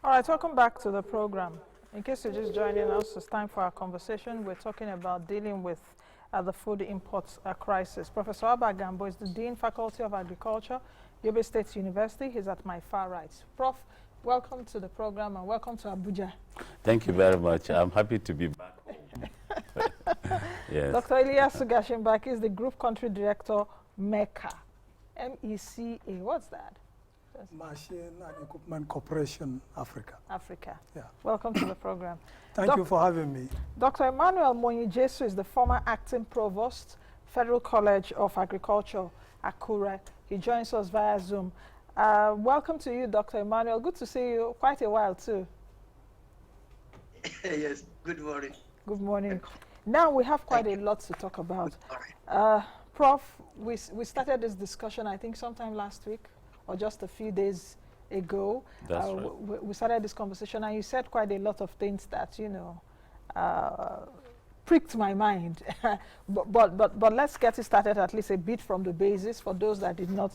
All right, welcome back to the program. In case you're just joining us, it's time for our conversation. We're talking about dealing with the food imports crisis. Professor Abba Gambo is the Dean, Faculty of Agriculture, Yobe State University. He's at my far right. Prof, welcome to the program and welcome to Abuja. Thank you very much. I'm happy to be back home. Yes. Dr. Iliyasu Gashinbaki is the Group Country Director MECA. MECA, what's that? Machine and Equipment Corporation, Africa. Africa. Yeah. Welcome to the program. Thank you for having me. Dr. Emmanuel Moyin-Jesu is the former acting provost, Federal College of Agriculture, Akure. He joins us via Zoom. Welcome to you, Dr. Emmanuel. Good to see you. Quite a while, too. Yes, good morning. Good morning. Now we have quite a lot to talk about. Prof, we started this discussion, I think, sometime last week or just a few days ago. That's right. We started this conversation, and you said quite a lot of things that, you know, pricked my mind. but let's get it started at least a bit from the basis for those that did not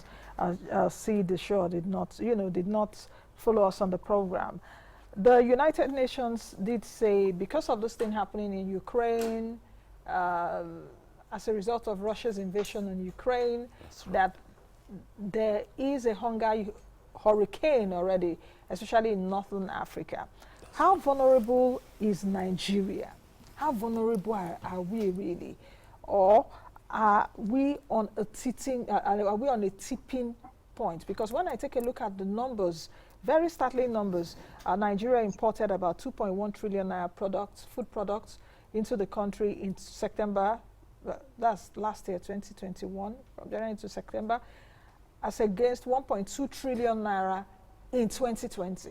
see the show, did not follow us on the program. The United Nations did say, because of this thing happening in Ukraine, as a result of Russia's invasion on Ukraine, that there is a hunger hurricane already, especially in northern Africa. How vulnerable is Nigeria? How vulnerable are we really? Or are we on a tipping point? Because when I take a look at the numbers, very startling numbers, Nigeria imported about 2.1 trillion naira food products into the country in September, that's last year, 2021, from January to September, as against 1.2 trillion naira in 2020,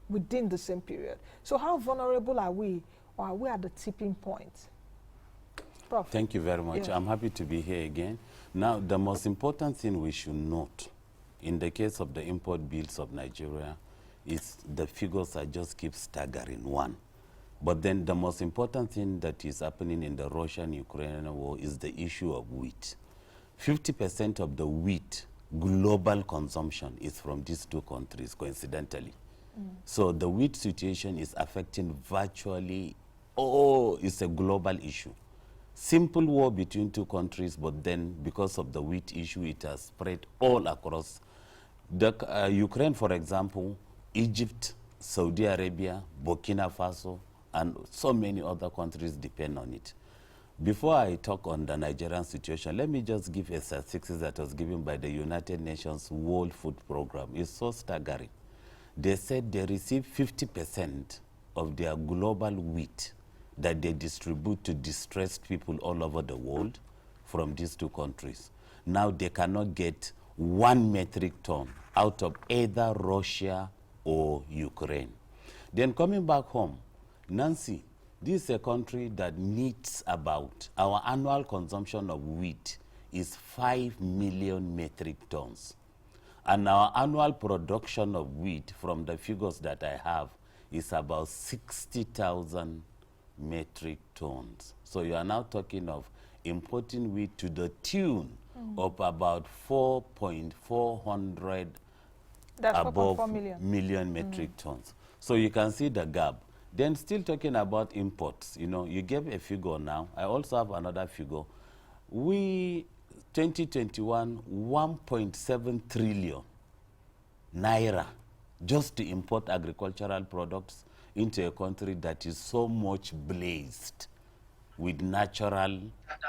within the same period. So how vulnerable are we, or are we at the tipping point? Prof. Thank you very much. Yeah. I'm happy to be here again. Now, the most important thing we should note in the case of the import bills of Nigeria is the figures I just keep staggering, one. But then the most important thing that is happening in the Russian-Ukrainian war is the issue of wheat. 50% of the wheat global consumption is from these two countries, coincidentally. So the wheat situation is affecting virtually, it's a global issue. Simple war between two countries, but then because of the wheat issue, it has spread all across. Ukraine, for example, Egypt, Saudi Arabia, Burkina Faso, and so many other countries depend on it. Before I talk on the Nigerian situation, let me just give a statistics that was given by the United Nations World Food Program. It's so staggering. They said they receive 50% of their global wheat that they distribute to distressed people all over the world from these two countries. Now they cannot get 1 metric ton out of either Russia or Ukraine. Then coming back home, Nancy, this is a country that needs about, our annual consumption of wheat is 5 million metric tons. And our annual production of wheat, from the figures that I have, is about 60,000 metric tons. So you are now talking of importing wheat to the tune of about 4.400 above million metric tons. So you can see the gap. Then still talking about imports, you know, you gave a figure now. I also have another figure. We, 2021, 1.7 trillion naira just to import agricultural products into a country that is so much blessed with natural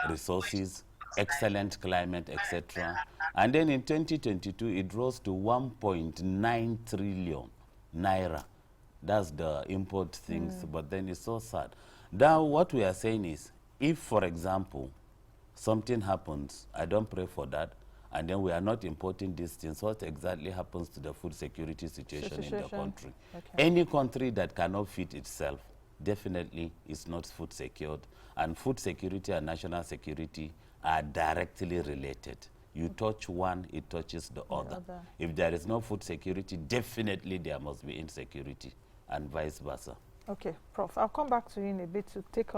resources, excellent climate, etc. And then in 2022, it rose to 1.9 trillion naira. That's the import things, but then it's so sad. Now, what we are saying is, if, for example, something happens, I don't pray for that, and then we are not importing these things, what exactly happens to the food security situation in the country? Okay. Any country that cannot feed itself definitely is not food secured, and food security and national security are directly related. You touch one, it touches the other. If there is no food security, definitely there must be insecurity, and vice versa. Okay, Prof, I'll come back to you in a bit to take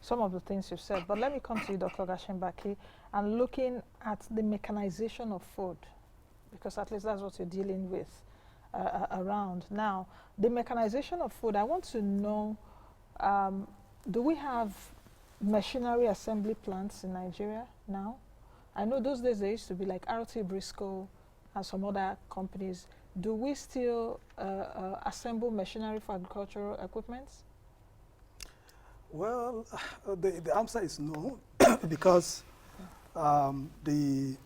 some of the things you've said, but let me come to you, Dr. Gashinbaki, and looking at the mechanization of food, because at least that's what you're dealing with. around. Now, the mechanization of food, I want to know, do we have machinery assembly plants in Nigeria now? I know those days there used to be like RT Briscoe and some other companies. Do we still assemble machinery for agricultural equipment? Well, the answer is no, because the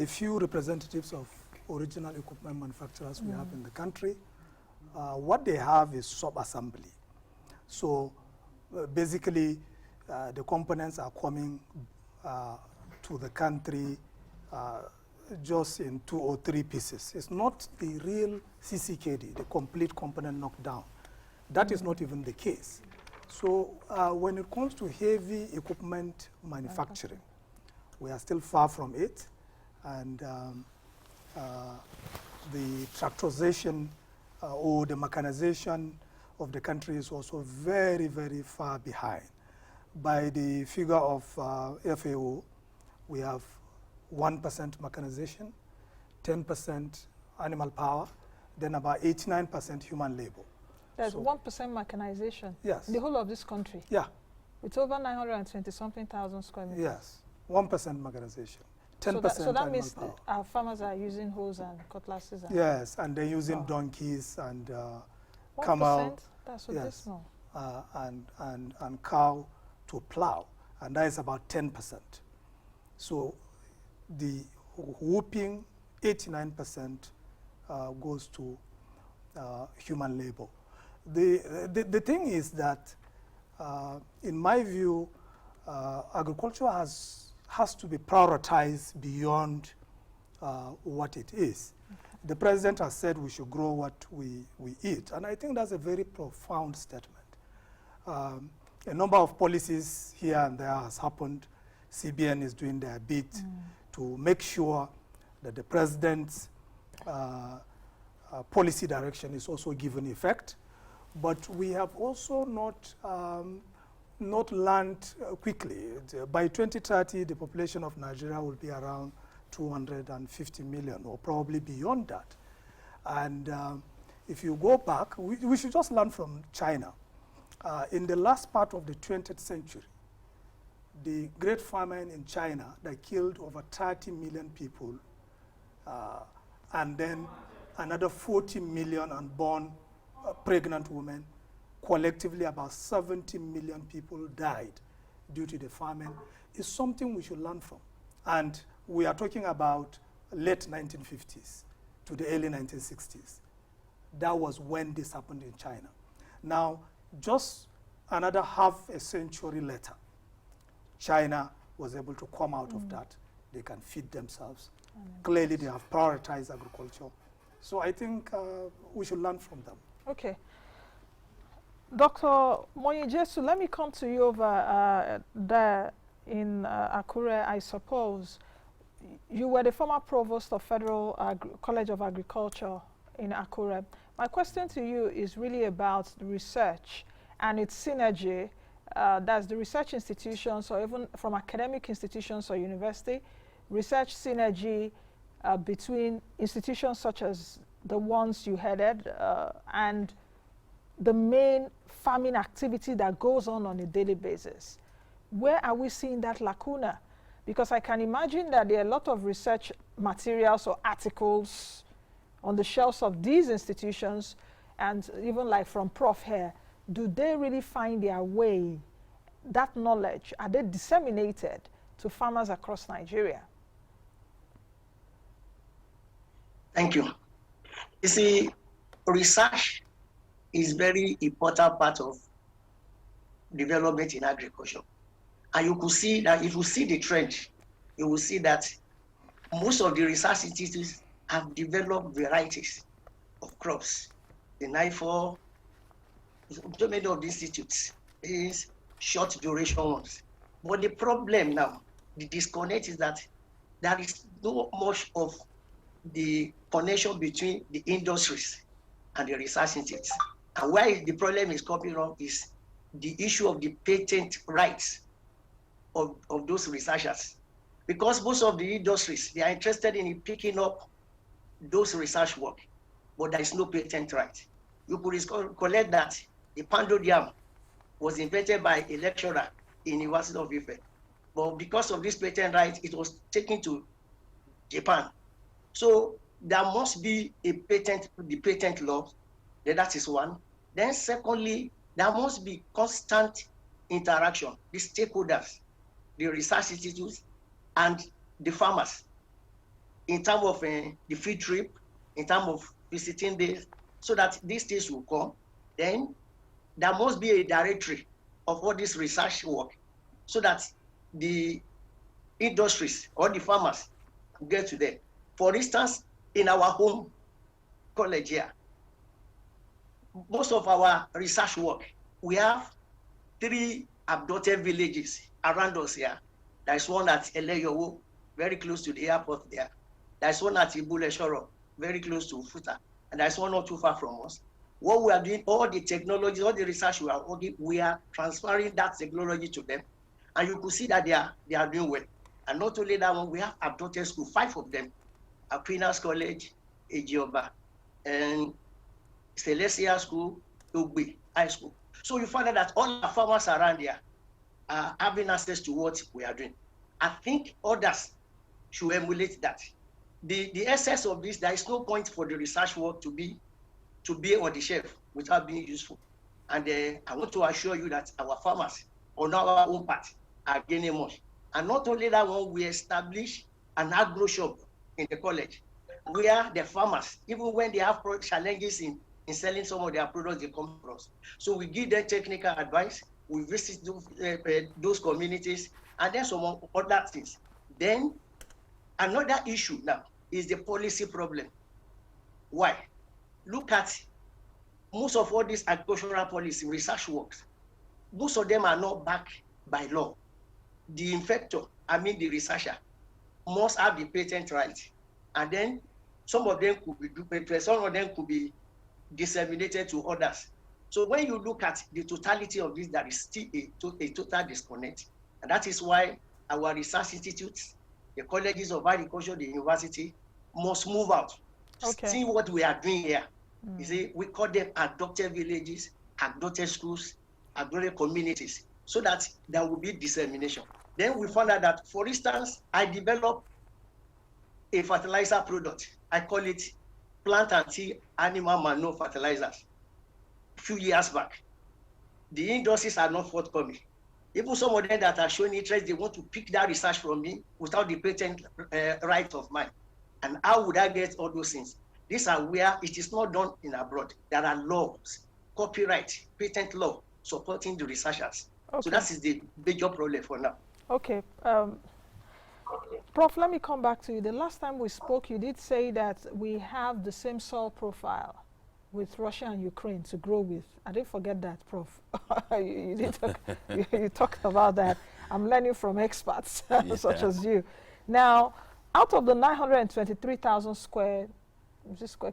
few representatives of original equipment manufacturers we have in the country, what they have is sub-assembly. So basically, the components are coming to the country just in 2 or 3 pieces. It's not the real CCKD, the complete component knockdown. That is not even the case. So when it comes to heavy equipment manufacturing, we are still far from it. And the tractorization or the mechanization of the country is also very, very far behind. By the figure of FAO, we have 1% mechanization, 10% animal power, then about 89% human labor. There's So 1% mechanization yes. in the whole of this country. Yeah, It's over 920-something thousand square meters. yes, 1% mechanization, 10% So that animal means power. our farmers are using hoes and cutlasses. And Yes, and they're using Wow. donkeys and 1%? camel, That's so yes. dismal. and cow to plow, and that is about 10%. So the whooping 89% goes to human labor. The thing is that, in my view, agriculture has to be prioritized beyond what it is. Okay. The president has said we should grow what we eat, and I think that's a very profound statement. A number of policies here and there has happened. CBN is doing their bit to make sure that the president's policy direction is also given effect. But we have also not learned quickly. By 2030, the population of Nigeria will be around 250 million, or probably beyond that. And if you go back, we should just learn from China. In the last part of the 20th century, the Great Famine in China that killed over 30 million people, and then another 40 million unborn pregnant women, collectively about 70 million people died due to the famine, is something we should learn from. And we are talking about late 1950s to the early 1960s. That was when this happened in China. Now, just another half a century later, China was able to come out of that. They can feed themselves. Clearly, they have prioritized agriculture. So I think we should learn from them. Okay. Dr. Moyin-Jesu, let me come to you over there in Akure, I suppose. You were the former provost of Federal College of Agriculture in Akure. My question to you is really about the research and its synergy. That's the research institutions, or even from academic institutions or university, research synergy between institutions such as the ones you headed and the main farming activity that goes on a daily basis. Where are we seeing that lacuna? Because I can imagine that there are a lot of research materials or articles on the shelves of these institutions, and even like from Prof here, do they really find their way, that knowledge, are they disseminated to farmers across Nigeria? Thank you. You see, research is very important part of development in agriculture. And you could see that if you see the trend, you will see that most of the research institutes have developed varieties of crops. The NIFO, so many of the institutes is short duration ones. But the problem now, the disconnect is that there is not much of the connection between the industries and the research institutes. And where the problem is coming from is the issue of the patent rights of those researchers. Because most of the industries, they are interested in picking up those research work. but there is no patent right. You could collect that the pounded yam was invented by a lecturer in University of Ife. But because of this patent right, it was taken to Japan. So there must be a patent, the patent law. That is one. Then secondly, there must be constant interaction, the stakeholders, the research institutes, and the farmers in terms of the field trip, in terms of visiting this, so that these things will come. Then there must be a directory of all this research work so that the industries or the farmers get to them. For instance, in our home college here, most of our research work, we have 3 abducted villages around us here. There's one at Iliyasu, very close to the airport there. There's one at Ibuleshoro, very close to Futa. And there's one not too far from us. What we are doing, all the technology, all the research we are working, we are transferring that technology to them. And you could see that they are doing well. And not only that one, we have abducted school, 5 of them. Aquinas College, Ejioba, and Celestia School, Yobe High School. So you find out that all the farmers around here are having access to what we are doing. I think others should emulate that. The essence of this, there is no point for the research work to be on the shelf without being useful. And I want to assure you that our farmers on our own part are gaining much. And not only that one, we establish an agro shop in the college where the farmers, even when they have challenges in selling some of their products, they come to us. So we give them technical advice, we visit those communities, and then some other things. Then another issue now is the policy problem. Why? Look at most of all these agricultural policy research works. Most of them are not backed by law. The the researcher, must have the patent right. And then some of them could be duplicated, some of them could be disseminated to others. So when you look at the totality of this, there is still a total disconnect. And that is why our research institutes, the colleges of agriculture, the university, must move out. Okay. See what we are doing here. You see, we call them adopted villages, adopted schools, adopted communities, so that there will be dissemination. Then we found out that, for instance, I developed a fertilizer product. I call it plant and tea animal manure fertilizers. A few years back, the industries are not forthcoming. Even some of them that are showing interest, they want to pick that research from me without the patent right of mine. And how would I get all those things? These are where it is not done in abroad. There are laws, copyright, patent law supporting the researchers. Okay. So that is the major problem for now. Okay. Prof, let me come back to you. The last time we spoke, you did say that we have the same soil profile with Russia and Ukraine to grow with. I didn't forget that, Prof. you did talk, you talked about that. I'm learning from experts such as you. Now, out of the 923,000 square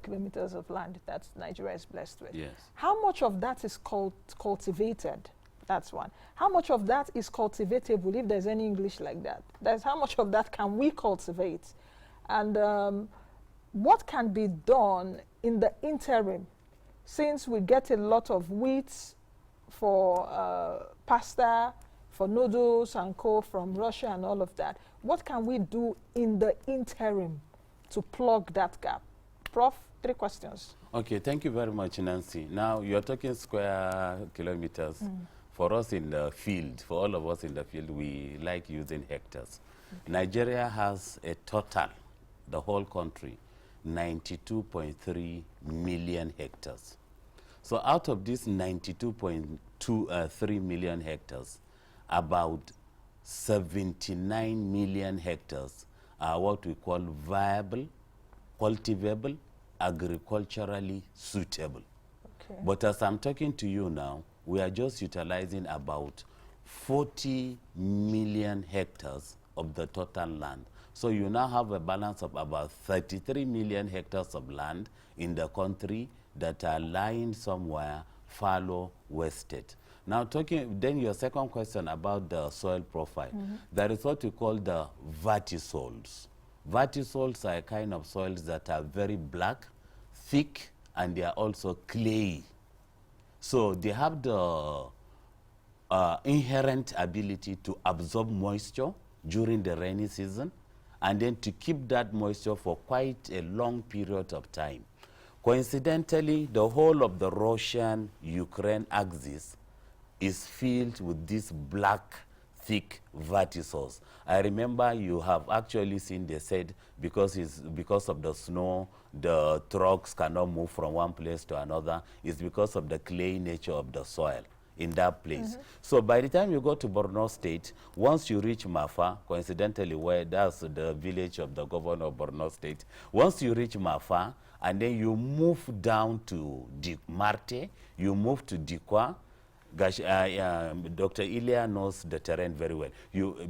kilometers of land that Nigeria is blessed with, yes, how much of that is cultivated? That's one. How much of that is cultivatable, if there's any English like that? That's how much of that can we cultivate? And what can be done in the interim, since we get a lot of wheat for pasta, for noodles and co from Russia and all of that? What can we do in the interim to plug that gap? Prof, 3 questions. Okay, thank you very much, Nancy. Now, you're talking square kilometers. For us in the field, for all of us in the field, we like using hectares. Okay. Nigeria has a total, the whole country, 92.3 million hectares. So out of these 92.3 million hectares, about 79 million hectares are what we call viable, cultivable, agriculturally suitable. Okay. But as I'm talking to you now, we are just utilizing about 40 million hectares of the total land. So you now have a balance of about 33 million hectares of land in the country that are lying somewhere fallow, wasted. Now then your second question about the soil profile. There is what we call the vertisols. Vertisols are a kind of soils that are very black, thick, and they are also clayey. So they have the inherent ability to absorb moisture during the rainy season and then to keep that moisture for quite a long period of time. Coincidentally, the whole of the Russian-Ukraine axis is filled with these black, thick vertices. I remember you have actually seen, they said, because of the snow, the trucks cannot move from one place to another. It's because of the clay nature of the soil in that place. So by the time you go to Borno State, once you reach Mafa, coincidentally where that's the village of the governor of Borno State, once you reach Mafa, and then you move down to Marte, you move to Dikwa. Dr. Ilya knows the terrain very well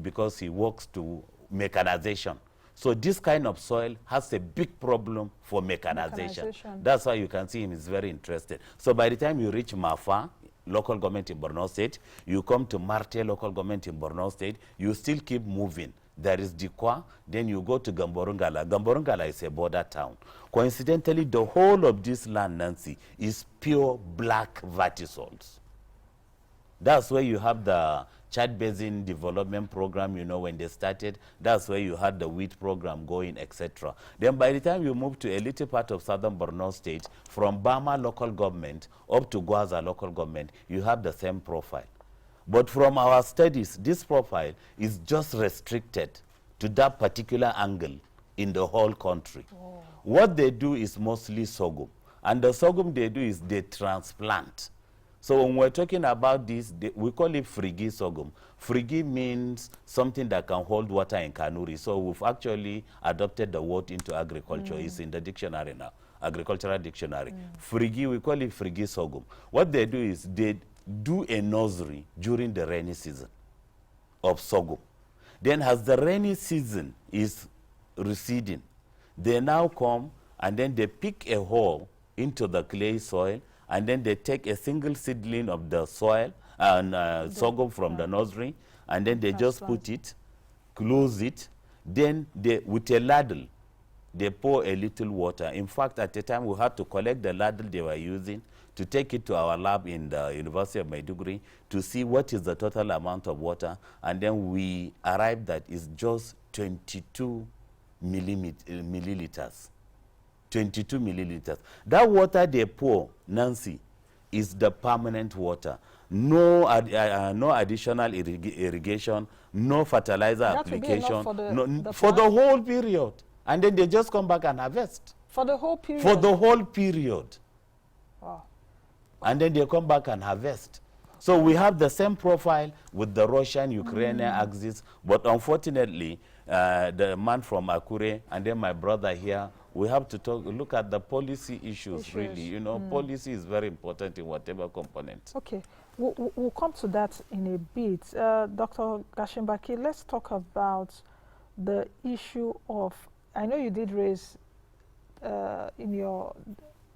because he works to mechanization. So this kind of soil has a big problem for mechanization. That's why you can see him is very interested. So by the time you reach Mafa, local government in Borno State, you come to Marte, local government in Borno State, you still keep moving. There is Dikwa, then you go to Gamborungala. Gamborungala is a border town. Coincidentally, the whole of this land, Nancy, is pure black vertisols. That's where you have the Chad Basin Development Program, you know, when they started. That's where you had the wheat program going, etc. Then by the time you move to a little part of southern Borno State, from Bama local government up to Gwaza local government, you have the same profile. But from our studies, this profile is just restricted to that particular angle in the whole country. Oh. What they do is mostly sorghum. And the sorghum they do is they transplant. So when we're talking about this, we call it frigi sorghum. Frigi means something that can hold water in Kanuri. So we've actually adopted the word into agriculture. It's in the dictionary now, agricultural dictionary. Frigi, we call it frigi sorghum. What they do is they do a nursery during the rainy season of sorghum. Then as the rainy season is receding, they now come and then they pick a hole into the clay soil, and then they take a single seedling of the soil and sorghum from the nursery, and then they just put it, close it, then they, with a ladle, they pour a little water. In fact, at the time, we had to collect the ladle they were using to take it to our lab in the University of Maiduguri to see what is the total amount of water, and then we arrived that it's just 22 milliliters. 22 milliliters. That water they pour, Nancy, is the permanent water. No additional irrigation, no fertilizer application. For the whole period. And then they just come back and harvest. For the whole period? For the whole period. Wow. And then they come back and harvest. So we have the same profile with the Russian-Ukrainian axis, but unfortunately, the man from Akure and then my brother here, we have to look at the policy issues, really. You know, policy is very important in whatever component. Okay, we'll come to that in a bit. Dr. Gashinbaki, let's talk about the issue of, I know you did raise in your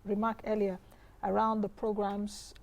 remark earlier around the programs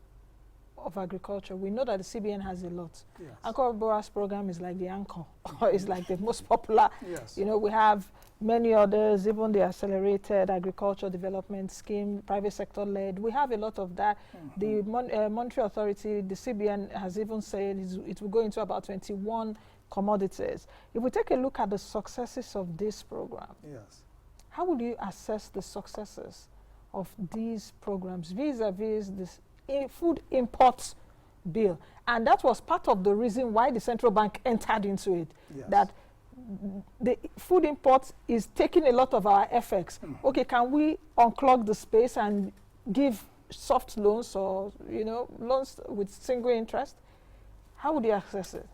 of agriculture. We know that the CBN has a lot. Yes. Anchor Boras program is like the anchor, it's like the most popular. Yes. You know, we have many others, even the accelerated agriculture development scheme, private sector led. We have a lot of that. The Monetary Authority, the CBN has even said it will go into about 21 commodities. If we take a look at the successes of this program, yes, how would you assess the successes of these programs vis-a-vis this food imports bill? And that was part of the reason why the central bank entered into it, yes, that the food imports is taking a lot of our FX. Okay, can we unclog the space and give soft loans or, you know, loans with single interest? How would you assess it?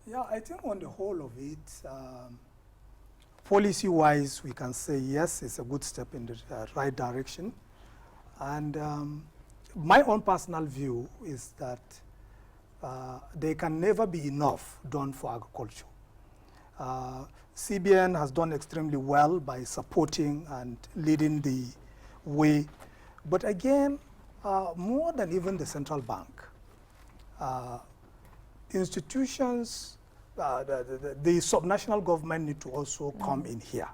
Yeah, I think on the whole of it, policy-wise, we can say yes, it's a good step in the right direction. And my own personal view is that there can never be enough done for agriculture. CBN has done extremely well by supporting and leading the way. But again, more than even the central bank, institutions, the subnational government need to also come in here.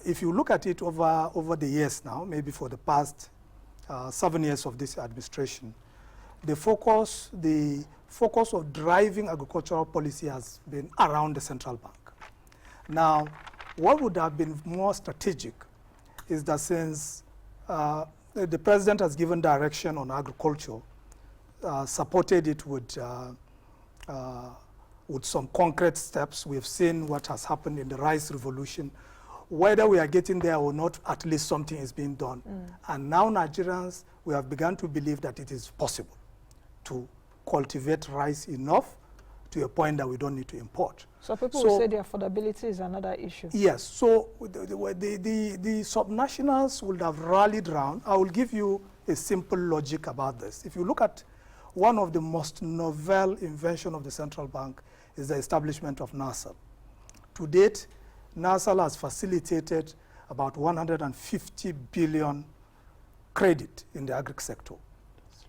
If you look at it over the years now, maybe for the past 7 years of this administration, the focus of driving agricultural policy has been around the central bank. Now, what would have been more strategic is that since the president has given direction on agriculture, supported it with some concrete steps. We've seen what has happened in the rice revolution. Whether we are getting there or not, at least something is being done. And now Nigerians, we have begun to believe that it is possible to cultivate rice enough to a point that we don't need to import. So people will say the affordability is another issue. Yes, so the subnationals would have rallied around. I will give you a simple logic about this. If you look at one of the most novel inventions of the central bank is the establishment of NASAL. To date, NASAL has facilitated about 150 billion credit in the agri sector.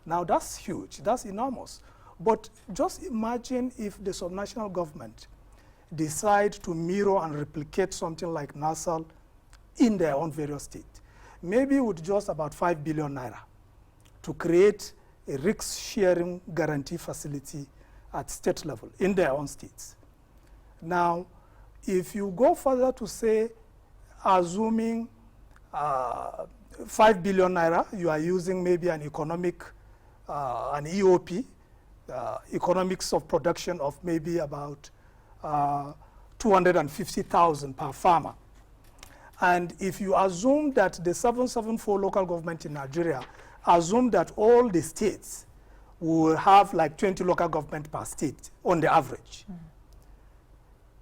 Now that's huge, that's enormous. But just imagine if the subnational government decide to mirror and replicate something like NASAL in their own various states. Maybe with just about 5 billion naira to create a risk-sharing guarantee facility at state level in their own states. Now, if you go further to say, assuming 5 billion naira, you are using maybe an economic, an EOP, economics of production of maybe about 250,000 per farmer. And if you assume that the 774 local government in Nigeria, assume that all the states will have like 20 local government per state on the average.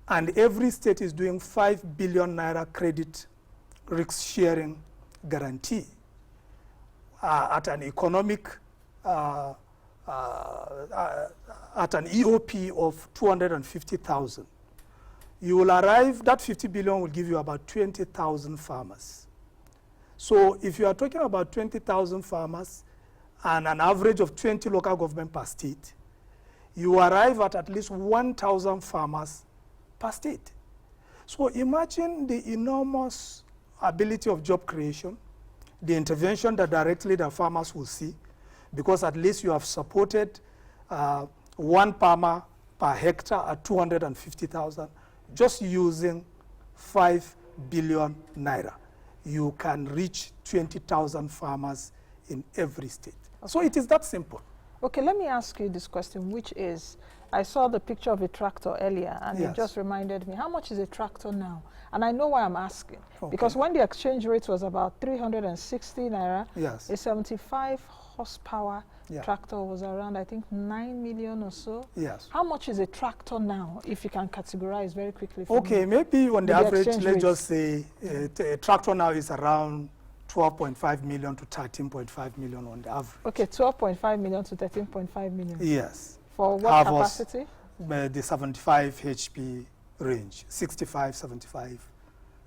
And every state is doing 5 billion naira credit risk sharing guarantee at an economic, at an EOP of 250,000. You will arrive, that 50 billion will give you about 20,000 farmers. So if you are talking about 20,000 farmers and an average of 20 local government per state, you arrive at least 1,000 farmers per state. So imagine the enormous ability of job creation, the intervention that directly the farmers will see, because at least you have supported one farmer per hectare at 250,000, just using 5 billion naira. You can reach 20,000 farmers in every state. Okay. So it is that simple. Okay, let me ask you this question, which is, I saw the picture of a tractor earlier, and yes. it just reminded me, how much is a tractor now? And I know why I'm asking. Okay. Because when the exchange rate was about 360 naira, yes. a 75 horsepower tractor was around, I think, 9 million or so. Yes. How much is a tractor now, if you can categorize very quickly for okay, me? Maybe on the average, let's just say a tractor now is around 12.5 million to 13.5 million on the average. Okay, 12.5 million to 13.5 million. Yes. For what capacity? The 75 HP range, 65, 75,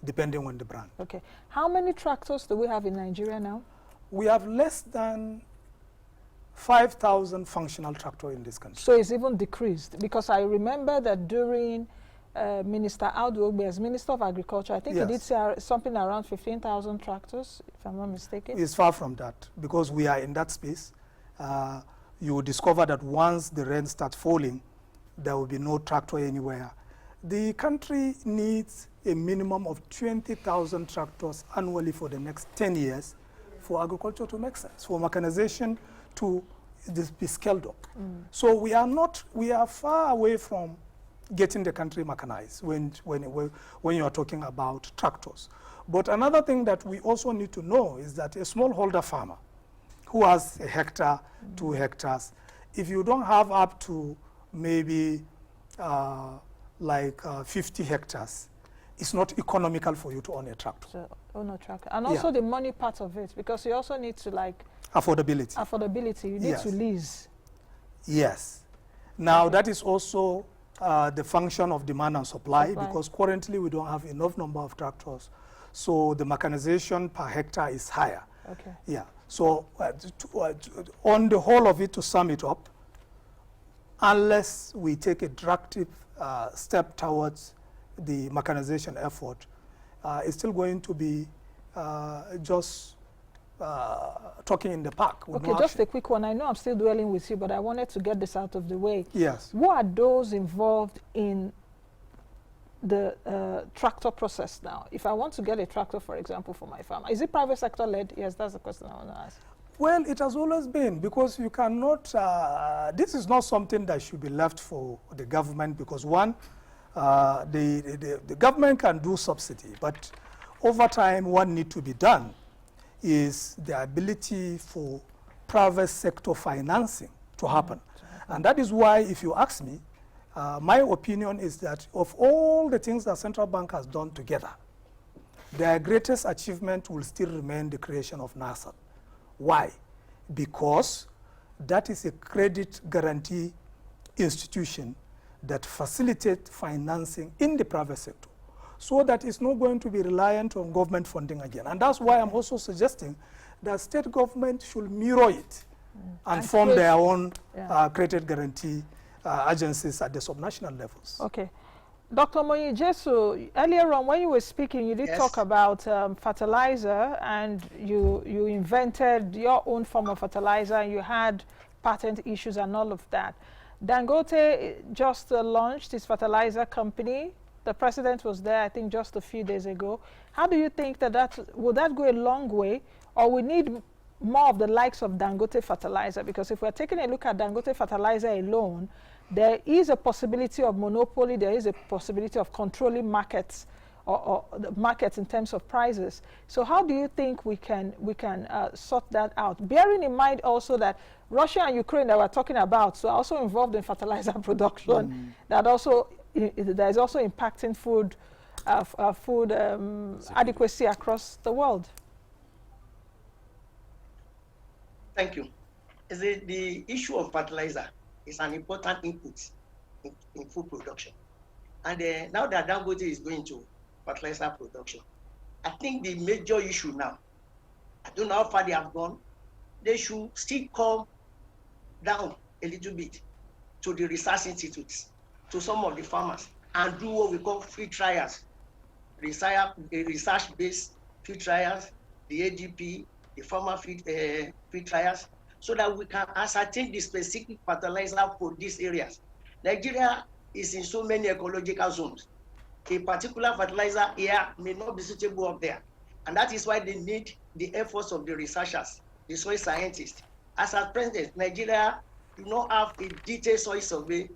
depending on the brand. Okay. How many tractors do we have in Nigeria now? We have less than 5,000 functional tractors in this country. So it's even decreased, because I remember that during Minister Audu as Minister of Agriculture, I think he did say something around 15,000 tractors, if I'm not mistaken. It's far from that, because we are in that space. You will discover that once the rain starts falling, there will be no tractor anywhere. The country needs a minimum of 20,000 tractors annually for the next 10 years for agriculture to make sense, for mechanization to be scaled up. So we are far away from getting the country mechanized when you are talking about tractors. But another thing that we also need to know is that a smallholder farmer who has a hectare, 2 hectares, if you don't have up to maybe 50 hectares, it's not economical for you to own a tractor. So, own a tractor. And also the money part of it, because you also need to affordability. Affordability, you need to lease. Yes. Now that is also the function of demand and supply, because currently we don't have enough number of tractors. So the mechanization per hectare is higher. Okay. Yeah. So on the whole of it, to sum it up, unless we take a drastic step towards the mechanization effort, is still going to be just talking in the park. With Okay, no just action. a quick one. I know I'm still dwelling with you, but I wanted to get this out of the way. Yes. Who are those involved in the tractor process now? If I want to get a tractor, for example, for my farm, is it private sector led? Yes, that's the question I want to ask. Well, it has always been, because you cannot, this is not something that should be left for the government, because one, the government can do subsidy, but over time what needs to be done is the ability for private sector financing to happen. And that is why, if you ask me, my opinion is that of all the things that central bank has done together, their greatest achievement will still remain the creation of NASA. Why? Because that is a credit guarantee institution that facilitates financing in the private sector, so that it's not going to be reliant on government funding again. And that's why I'm also suggesting that state government should mirror it and form their own credit guarantee agencies at the subnational levels. Okay. Dr. Moyin-Jesu, earlier on when you were speaking, you did talk about fertilizer, and you invented your own form of fertilizer, and you had patent issues and all of that. Dangote just launched his fertilizer company. The president was there, I think, just a few days ago. How do you think will that go a long way, or we need more of the likes of Dangote fertilizer? Because if we're taking a look at Dangote fertilizer alone, there is a possibility of monopoly, there is a possibility of controlling markets, or the markets in terms of prices. So how do you think we can sort that out? Bearing in mind also that Russia and Ukraine that we're talking about, so are also involved in fertilizer production, that is also impacting food adequacy across the world. Thank you. The issue of fertilizer is an important input in food production. And now that Dangote is going to fertilizer production, I think the major issue now, I don't know how far they have gone, they should still come down a little bit to the research institutes, to some of the farmers, and do what we call field trials, research-based field trials, the ADP, the farmer field trials, so that we can ascertain the specific fertilizer for these areas. Nigeria is in so many ecological zones. A particular fertilizer here may not be suitable up there. And that is why they need the efforts of the researchers, the soil scientists. As at present, Nigeria do not have a detailed soil survey,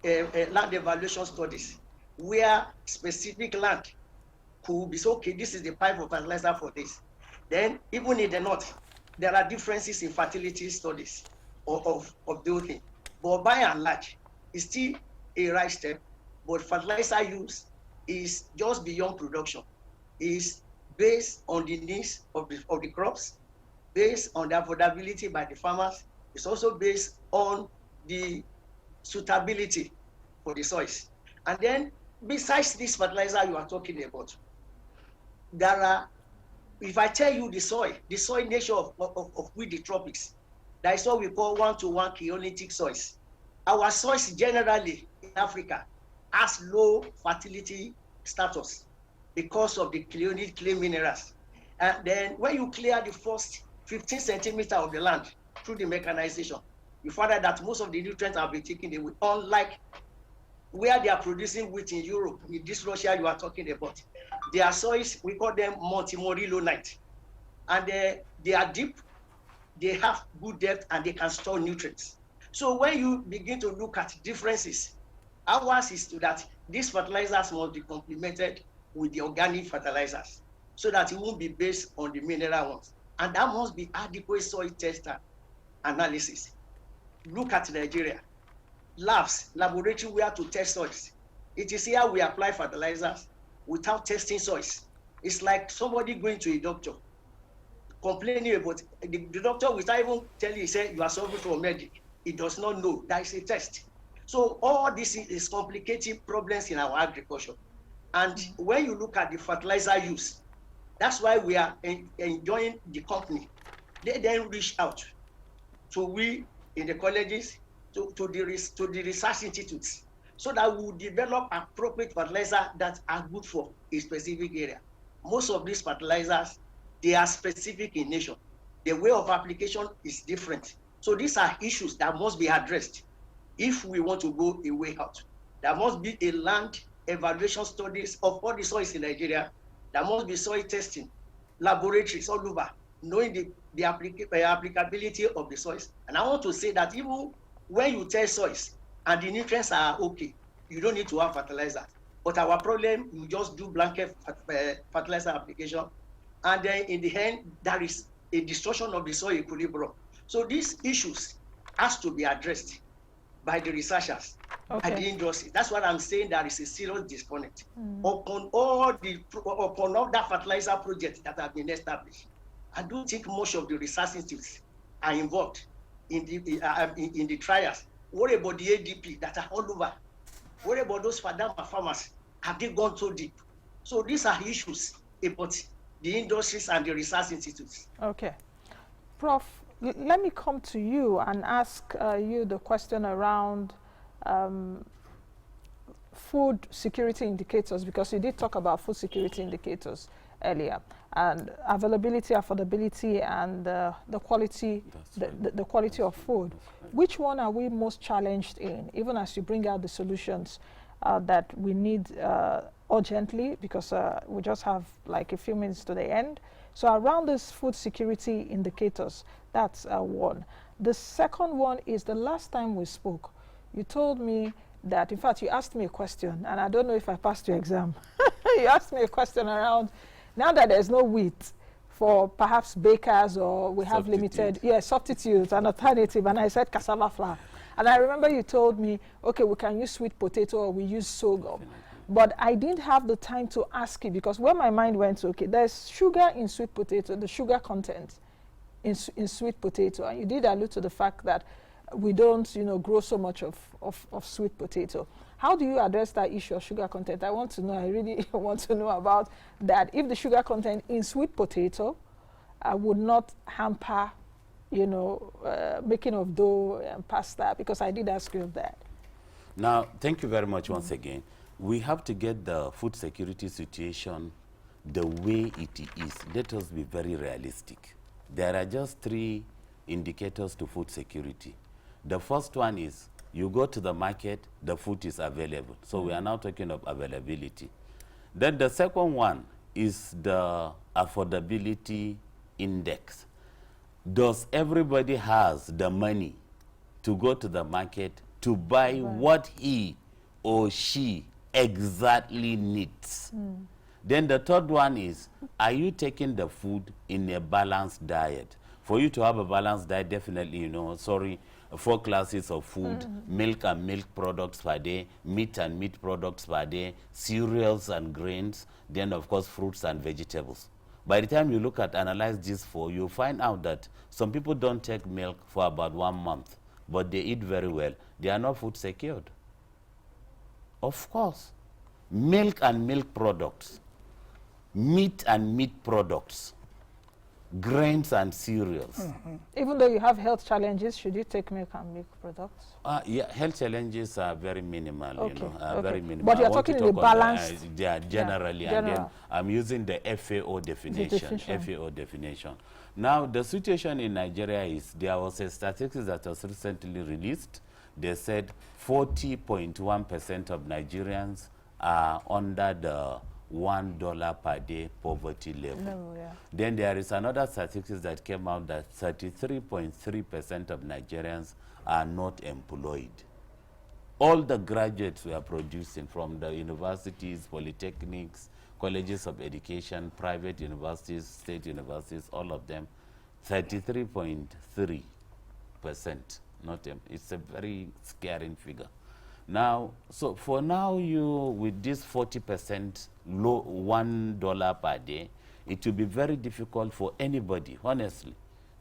land evaluation studies, where specific land could be, so, okay, this is the type of fertilizer for this. Then, even in the north, there are differences in fertility studies of the whole thing. But by and large, it's still a right step. But fertilizer use is just beyond production. It's based on the needs of the crops, based on the affordability by the farmers. It's also based on the suitability for the soils. And then, besides this fertilizer you are talking about, there are, if I tell you the soil nature of with the tropics, that is what we call 1-to-1 cheolitic soils. Our soils generally in Africa has low fertility status because of the clay minerals. And then when you clear the first 15 centimeters of the land through the mechanization, you find out that most of the nutrients have been taken away, unlike where they are producing wheat in Europe, in this Russia you are talking about. Their soils, we call them multimorillonite. And they are deep, they have good depth, and they can store nutrients. So when you begin to look at differences, ours is to that these fertilizers must be complemented with the organic fertilizers, so that it won't be based on the mineral ones. And that must be adequate soil tester analysis. Look at Nigeria. Labs, laboratory where to test soils. It is here we apply fertilizers without testing soils. It's like somebody going to a doctor, complaining about the doctor without even telling you, say you are suffering from medic. He does not know that is a test. So all this is complicating problems in our agriculture. And when you look at the fertilizer use, that's why we are enjoying the company. They then reach out to we in the colleges, to the research institutes, so that we will develop appropriate fertilizer that are good for a specific area. most of these fertilizers, they are specific in nature. The way of application is different. So these are issues that must be addressed if we want to go a way out. There must be a land evaluation studies of all the soils in Nigeria. There must be soil testing, laboratories all over, knowing the applicability of the soils. And I want to say that even when you test soils and the nutrients are okay, you don't need to have fertilizer. But our problem, you just do blanket fertilizer application, and then in the end, there is a destruction of the soil equilibrium. So these issues has to be addressed by the researchers, by the industry. That's what I'm saying. There is a serious disconnect upon all that fertilizer projects that have been established. I don't think most of the research institutes are involved in the trials. What about the ADP that are all over? What about those farmers? Have they gone so deep? So these are issues about the industries and the research institutes. Okay. Prof, let me come to you and ask you the question around food security indicators, because you did talk about food security indicators earlier, and availability, affordability, and the quality, the quality of food. Which one are we most challenged in, even as you bring out the solutions that we need urgently, because we just have like a few minutes to the end. So around this food security indicators, that's one. The second one is, the last time we spoke, you told me that, in fact, you asked me a question, and I don't know if I passed your exam. You asked me a question around, now that there's no wheat for perhaps bakers, or we have limited, substitutes, an alternative, and I said cassava flour. And I remember you told me, okay, we can use sweet potato, or we use sorghum. But I didn't have the time to ask you, because when my mind went to, okay, there's sugar in sweet potato, the sugar content in sweet potato, and you did allude to the fact that we don't, grow so much of sweet potato. How do you address that issue of sugar content? I want to know, I really want to know about that. If the sugar content in sweet potato would not hamper, making of dough and pasta, because I did ask you of that. Now, thank you very much once again. We have to get the food security situation the way it is. Let us be very realistic. There are just 3 indicators to food security. The first one is, you go to the market, the food is available. So we are now talking of availability. Then the second one is the affordability index. Does everybody has the money to go to the market to buy what he or she exactly needs? Then the third one is, are you taking the food in a balanced diet? For you to have a balanced diet, definitely, 4 classes of food, milk and milk products per day, meat and meat products per day, cereals and grains, then of course fruits and vegetables. By the time you look at, analyze these 4, you find out that some people don't take milk for about 1 month, but they eat very well. They are not food secured. Of course, milk and milk products, meat and meat products, grains and cereals. Even though you have health challenges, should you take milk and milk products? Yeah, health challenges are very minimal, very minimal. But you're talking in a balanced... generally, and then I'm using the FAO definition. FAO definition. Now, the situation in Nigeria is, there was a statistics that was recently released. They said 40.1% of Nigerians are under the $1 per day poverty level. Then there is another statistics that came out that 33.3% of Nigerians are not employed. All the graduates we are producing from the universities, polytechnics, colleges of education, private universities, state universities, all of them, 33.3%. It's a very scaring figure. Now, so for now, with this 40% low $1 per day, it will be very difficult for anybody, honestly,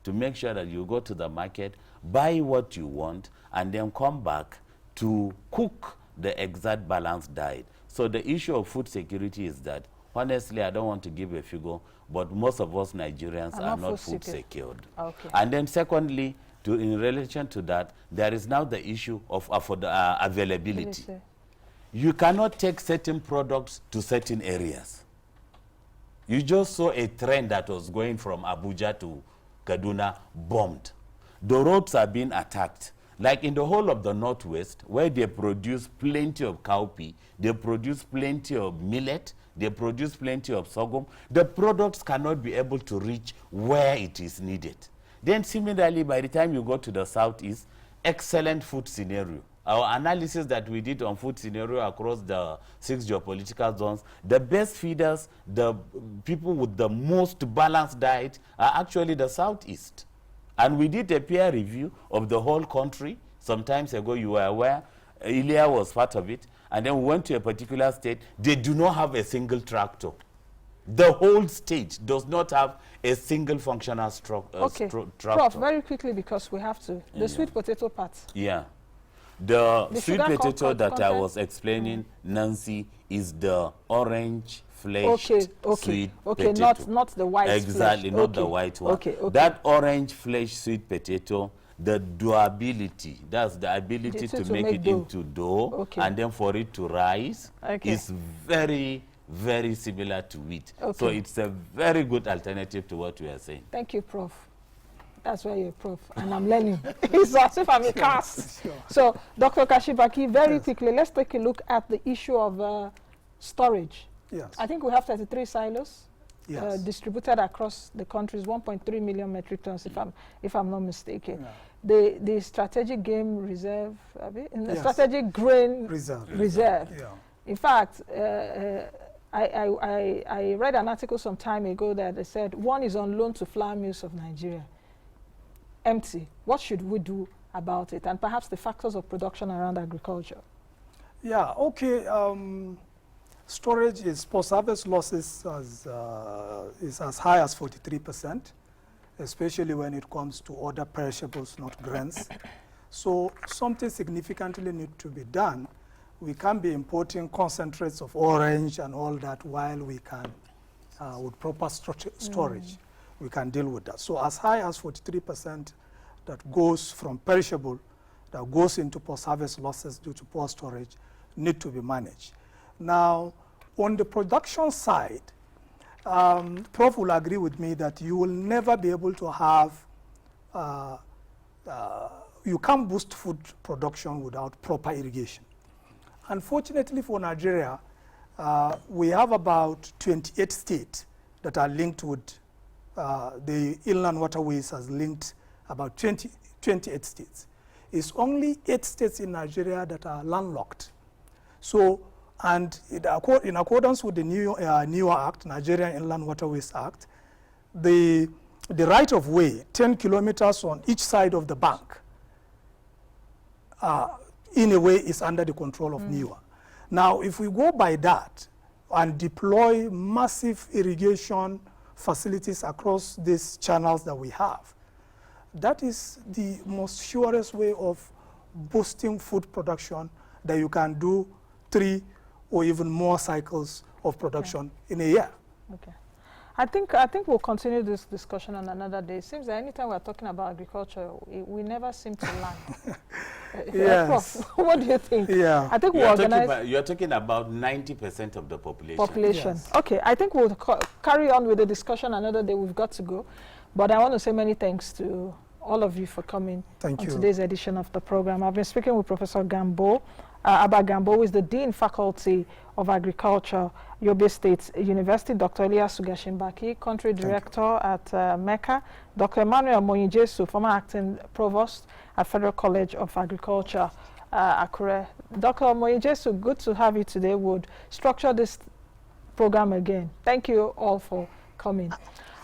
to make sure that you go to the market, buy what you want, and then come back to cook the exact balanced diet. So the issue of food security is that, honestly, I don't want to give a figure, but most of us Nigerians are not food secured. And then secondly, in relation to that, there is now the issue of availability. You cannot take certain products to certain areas. You just saw a train that was going from Abuja to Kaduna bombed. The roads are being attacked. Like in the whole of the Northwest, where they produce plenty of cowpea, they produce plenty of millet, they produce plenty of sorghum, the products cannot be able to reach where it is needed. Then similarly, by the time you go to the Southeast, excellent food scenario. Our analysis that we did on food scenario across the 6 geopolitical zones, the best feeders, the people with the most balanced diet are actually the Southeast. And we did a peer review of the whole country. Some time ago, you were aware, Iliya was part of it. And then we went to a particular state. They do not have a single tractor. The whole state does not have a single functional tractor. Prof, very quickly, because we have to. The sweet potato part. Yeah. The sweet potato that content? I was explaining, Nancy, is the orange fleshed sweet potato. Not the white Exactly, flesh. not the white one. Okay. That orange fleshed sweet potato, the doability, that's the ability to make it into dough, and then for it to rise, is very, very similar to wheat. So it's a very good alternative to what we are saying. Thank you, Prof. That's why you're a prof, and I'm learning. It's as if I'm a class. Sure. So, Dr. Gashinbaki, very quickly, let's take a look at the issue of storage. Yes. I think we have 33 silos distributed across the countries, 1.3 million metric tons, if I'm not mistaken. Yeah. The strategic game reserve, strategic grain reserve. Yeah. In fact, I read an article some time ago that they said one is on loan to flour mills of Nigeria. Empty. What should we do about it? And perhaps the factors of production around agriculture. Yeah, okay. Storage is post-harvest losses is as high as 43%, especially when it comes to other perishables, not grains. So something significantly needs to be done. We can't be importing concentrates of orange and all that while we can, with proper storage, we can deal with that. So as high as 43% that goes from perishable, that goes into post-harvest losses due to poor storage, need to be managed. Now, on the production side, Prof will agree with me that you will never be able to have, you can't boost food production without proper irrigation. Unfortunately for Nigeria, we have about 28 states that are linked with, the inland waterways has linked about 28 states. It's only 8 states in Nigeria that are landlocked. So, and in accordance with the newer act, Nigerian Inland Waterways Act, the right of way, 10 kilometers on each side of the bank, in a way is under the control of NIWA. Now, if we go by that and deploy massive irrigation facilities across these channels that we have, that is the most surest way of boosting food production, that you can do 3 or even more cycles of production in a year. Okay. I think we'll continue this discussion on another day. It seems that anytime we're talking about agriculture, we never seem to land. Yes. What do you think? Yeah. I think you're talking about 90% of the population. Yes. Okay, I think we'll carry on with the discussion another day. We've got to go. But I want to say many thanks to all of you for coming on today's edition of the program. I've been speaking with Professor Abba Gambo, who is the Dean Faculty of Agriculture, Yobe State University, Dr. Iliyasu Gashinbaki, Country Director at MECA, Dr. Emmanuel Moyin-Jesu, former Acting Provost at Federal College of Agriculture, Akure. Dr. Moyin-Jesu, good to have you today. Would structure this program again. Thank you all for coming.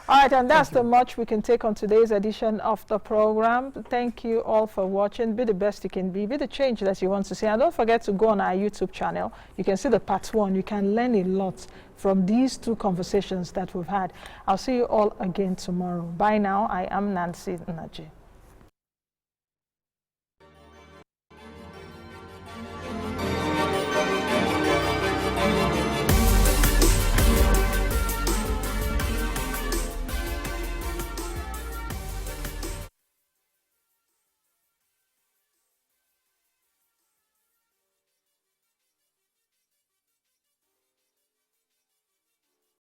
All right, and that's the much we can take on today's edition of the program. Thank you all for watching. Be the best you can be the change that you want to see. And don't forget to go on our YouTube channel. You can see the part 1. You can learn a lot from these 2 conversations that we've had. I'll see you all again tomorrow. Bye now. I am Nancy Naji.